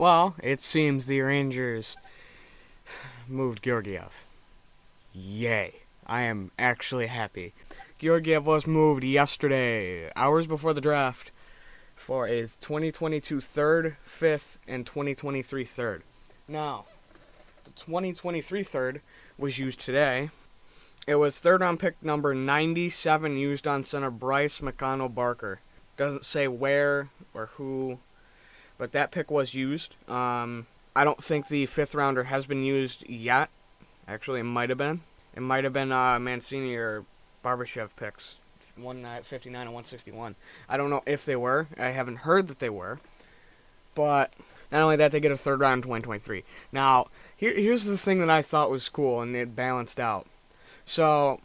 Well, it seems the Rangers moved Georgiev. Yay. I am actually happy. Georgiev was moved yesterday, hours before the draft, for a 2022 third, fifth, and 2023 third. Now, the 2023 third was used today. It was third round pick number 97 used on center Bryce McConnell Barker. Doesn't say where or who, but that pick was used. I don't think the fifth rounder has been used yet. Actually, it might have been. It might have been Mancini or Barbashev picks, 159 and 161. I don't know if they were. I haven't heard that they were. But not only that, they get a third round in 2023. Now, here's the thing that I thought was cool, and it balanced out. So,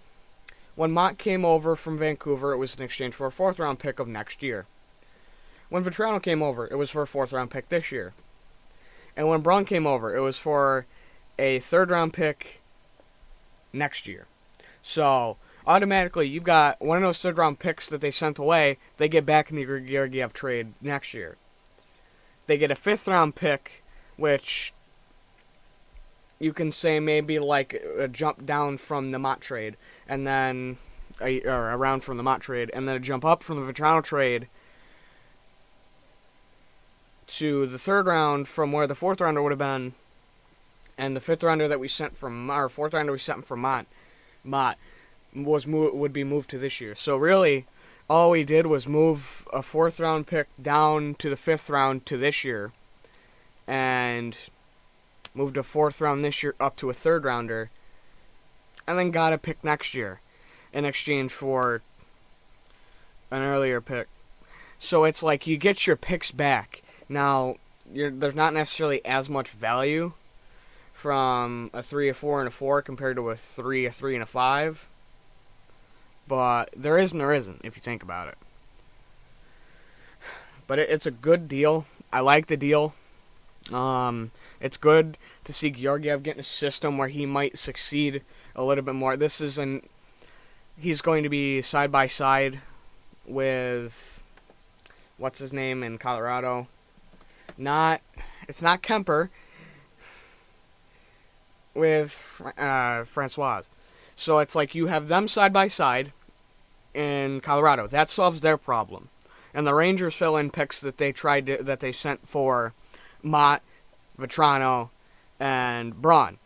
when Mott came over from Vancouver, it was in exchange for a fourth round pick of next year. When Vetrano came over, it was for a fourth round pick this year. And when Braun came over, it was for a third round pick next year. So, automatically, you've got one of those third round picks that they sent away, they get back in the Georgiev trade next year. They get a fifth round pick, which you can say maybe like a jump down from the Mott trade, and then or around from the Mott trade, and then a jump up from the Vetrano trade to the third round from where the fourth rounder would have been, and the fifth rounder that we sent from, our fourth rounder we sent from Mott would be moved to this year. So really, all we did was move a fourth round pick down to the fifth round to this year, and moved a fourth round this year up to a third rounder, and then got a pick next year in exchange for an earlier pick. So it's like you get your picks back. Now, there's not necessarily as much value from a 3, a 4, and a 4 compared to a 3, a 3, and a 5. But there is and there isn't, if you think about it. But it's a good deal. I like the deal. It's good to see Georgiev get in a system where he might succeed a little bit more. He's going to be side by side with what's his name in Colorado. It's not Kemper, with Francois. So it's like you have them side by side in Colorado. That solves their problem. And the Rangers fill in picks that they sent for Mott, Vetrano, and Braun.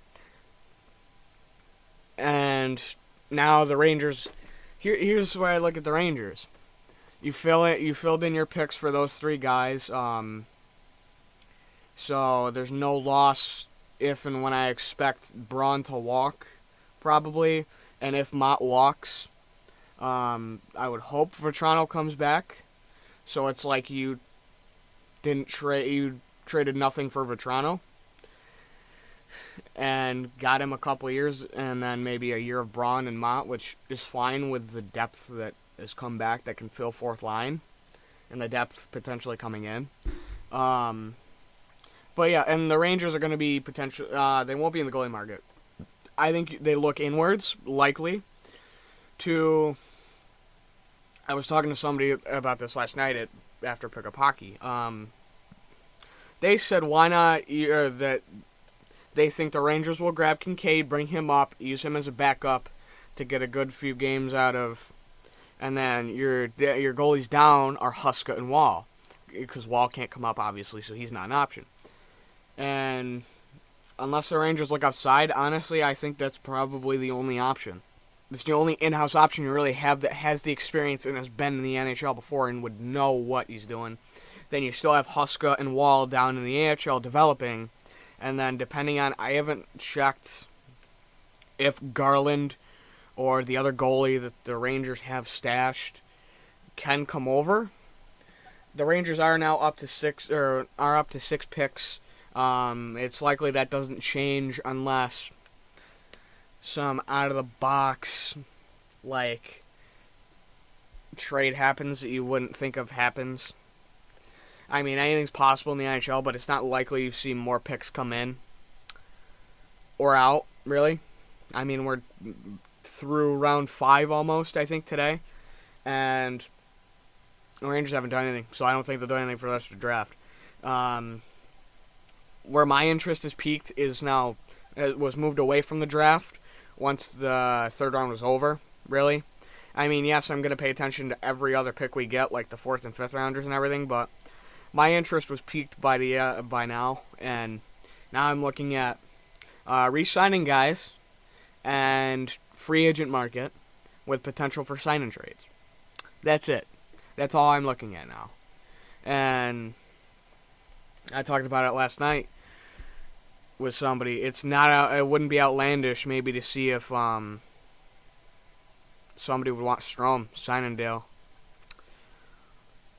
And now the Rangers. Here's where I look at the Rangers. You filled in your picks for those three guys. So there's no loss if and when I expect Braun to walk, probably. And if Mott walks, I would hope Vetrano comes back. So it's like you traded nothing for Vetrano and got him a couple years, and then maybe a year of Braun and Mott, which is fine with the depth that has come back that can fill fourth line, and the depth potentially coming in. But yeah, and the Rangers are going to be they won't be in the goalie market. I think they look inwards, likely, to. I was talking to somebody about this last night after Pickup Hockey. They said why not, that they think the Rangers will grab Kincaid, bring him up, use him as a backup to get a good few games out of, and then your goalies down are Huska and Wall, because Wall can't come up, obviously, so he's not an option. And unless the Rangers look outside, honestly, I think that's probably the only option. It's the only in-house option you really have that has the experience and has been in the NHL before and would know what he's doing. Then you still have Huska and Wall down in the AHL developing. And then depending on, I haven't checked if Garland or the other goalie that the Rangers have stashed can come over. The Rangers are now up to six picks. It's likely that doesn't change unless some out-of-the-box, like, trade happens that you wouldn't think of happens. I mean, anything's possible in the NHL, but it's not likely you see more picks come in or out, really. I mean, we're through round 5 almost, I think, today, and the Rangers haven't done anything, so I don't think they'll do anything for the rest of the draft. where my interest is peaked is now, it was moved away from the draft once the third round was over, really. I mean, yes, I'm going to pay attention to every other pick we get, like the fourth and fifth rounders and everything, but my interest was peaked by now, and now I'm looking at re-signing guys and free agent market with potential for sign-in trades. That's it. That's all I'm looking at now. And I talked about it last night with somebody. It wouldn't be outlandish maybe to see if somebody would want Strome signing deal.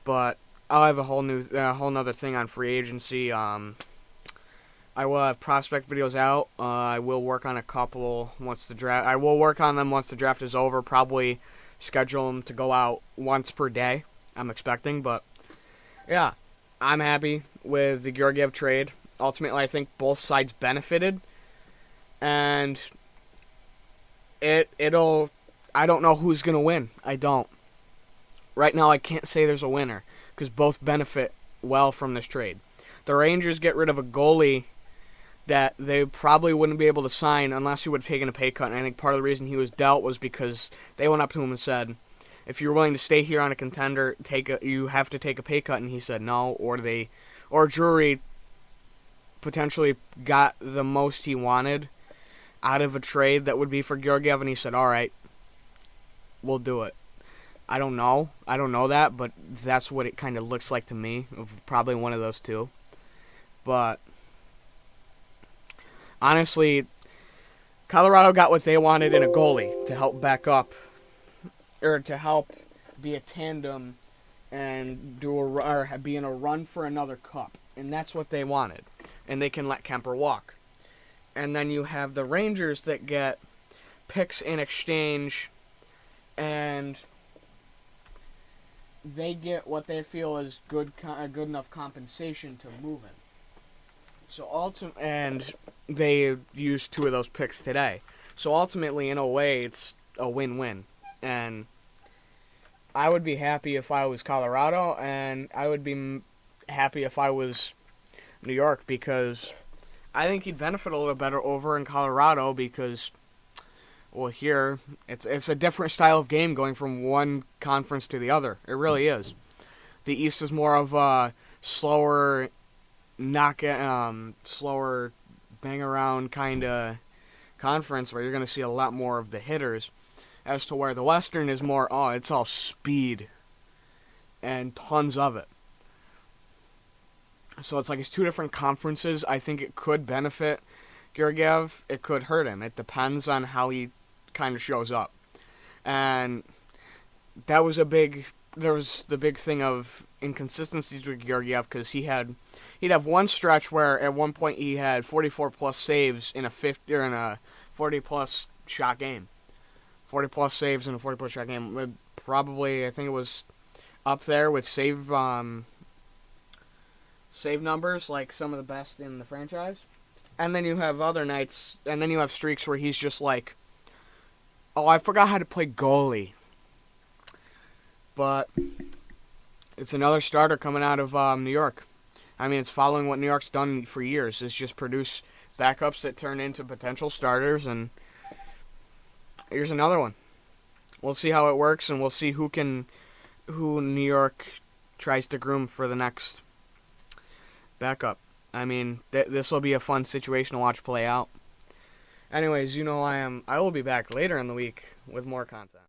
But I'll have a whole nother thing on free agency. I will have prospect videos out. I will work on a couple once the draft. I will work on them once the draft is over. Probably schedule them to go out once per day. I'm expecting, but yeah, I'm happy with the Georgiev trade. Ultimately, I think both sides benefited, and it'll. I don't know who's gonna win. I don't. Right now, I can't say there's a winner because both benefit well from this trade. The Rangers get rid of a goalie that they probably wouldn't be able to sign unless he would have taken a pay cut. And I think part of the reason he was dealt was because they went up to him and said, if you're willing to stay here on a contender, you have to take a pay cut. And he said no, or Drury potentially got the most he wanted out of a trade that would be for Georgiev, and he said, all right, we'll do it. I don't know that, but that's what it kind of looks like to me, of probably one of those two. But honestly, Colorado got what they wanted in a goalie to help back up, or to help be a tandem and be in a run for another cup. And that's what they wanted. And they can let Kemper walk. And then you have the Rangers that get picks in exchange, and they get what they feel is good enough compensation to move him. So and they used 2 of those picks today. So ultimately, in a way, it's a win-win. And I would be happy if I was Colorado, and I would be happy if I was New York, because I think he'd benefit a little better over in Colorado because, well, here it's a different style of game going from one conference to the other. It really is. The East is more of a slower slower bang around kind of conference where you're going to see a lot more of the hitters, as to where the Western is more, it's all speed and tons of it. So it's like it's 2 different conferences. I think it could benefit Georgiev. It could hurt him. It depends on how he kind of shows up. And that was the big thing of inconsistencies with Georgiev, because he'd have one stretch where at one point he had 44 plus saves in a 40 plus shot game. 40 plus saves in a 40 plus shot game. Probably, I think it was up there with save numbers, like some of the best in the franchise. And then you have other nights, and then you have streaks where he's just like, I forgot how to play goalie. But it's another starter coming out of New York. I mean, it's following what New York's done for years. It's just produce backups that turn into potential starters, and here's another one. We'll see how it works, and we'll see who New York tries to groom for the next backup. I mean, this will be a fun situation to watch play out. Anyways, I will be back later in the week with more content.